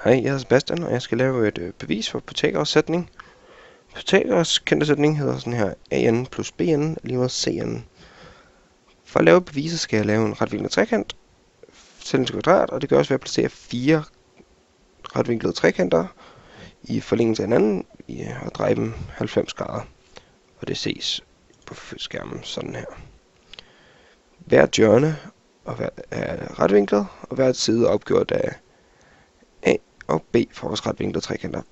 Hej, jeg hedder Sebastian, og jeg skal lave et bevis for Pythagoras sætning. Pythagoras kendte sætning hedder sådan her: an plus bn lige med cn. For at lave beviset skal jeg lave en retvinklet trekant, sætte den til kvadrat, og det gør også ved at placere 4 retvinklede trekanter i forlængelse af hinanden og dreje dem 90 grader. Og det ses på skærmen sådan her. Hvert hjørne er retvinklet, og hvert side er opgjort af A og B for vores retvinklede trekanter.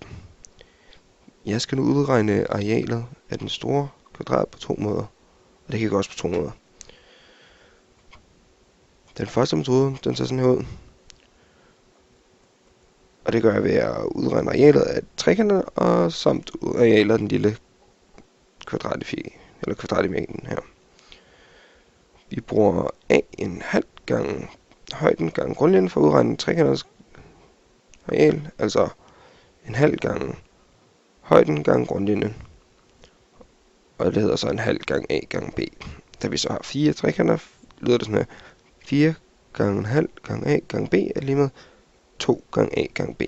Jeg skal nu udregne arealet af den store kvadrat på 2 måder, og det kan gøres på 2 måder. Den første metode, den ser sådan her ud, og det gør jeg ved at udregne arealet af trekanten og samt arealet af den lille kvadrat i mængden her. Vi bruger a en halv gange højden gange grundlinjen for at udregne trekanters areal, altså en halv gange højden gange grundlinjen, og det hedder så en halv gange a gange b. Da vi så har 4 trekanter, lyder det sådan her: 4 gange en halv gange a gange b er lige med 2 gange a gange b.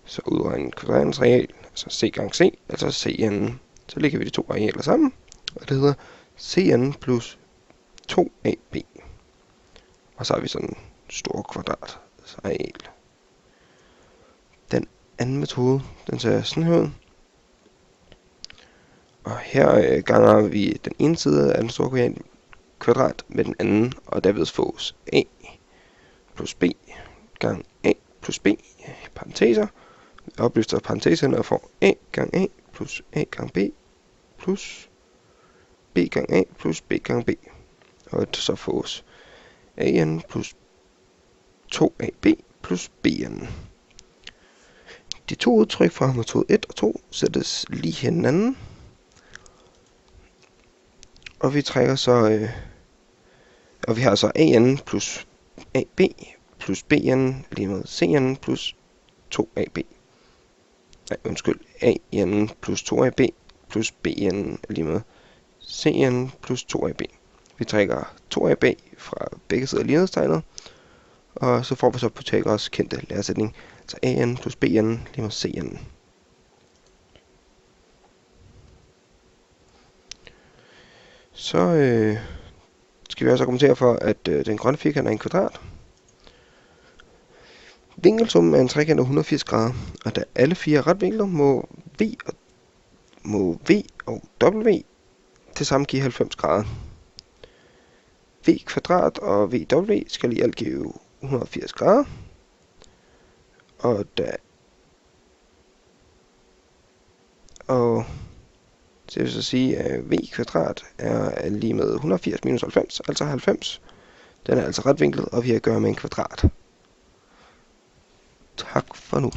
Så udregner kvadratens areal, altså c gange c, altså cn. Så lægger vi de to arealer sammen, og det hedder cn plus 2ab. Og så har vi sådan en stor kvadrat areal. Den anden metode, den ser sådan her ud. Og her ganger vi den ene side af den store kvadrat med den anden, og derved fås a plus b gange a plus b i parenteser. Vi opløser parenteserne og får a gange a plus a gange b plus b gange a plus b gange b. Og så fås an plus 2ab plus bn. De to udtryk fra metode 1 og 2 sættes lige hinanden. Og vi trækker så og vi har så an plus ab plus bn lige med cn plus 2ab. an plus 2ab plus bn lige med cn plus 2ab. Vi trækker 2ab fra begge sider af lighedstegnet, og så får vi så Pythagoras kendte læresætning, altså an plus bn lige med cn. Så skal vi også argumentere for, at den grønne firkant er en kvadrat. Vinkelsummen er en trekant af 180 grader, og da alle 4 retvinkler må v og w til sammen give 90 grader. V kvadrat og VW skal i alt give 180 grader. Og det vil så sige, at V kvadrat er lige med 180 minus 90, altså 90. Den er altså retvinklet, og vi har at gøre med en kvadrat. Tak for nu.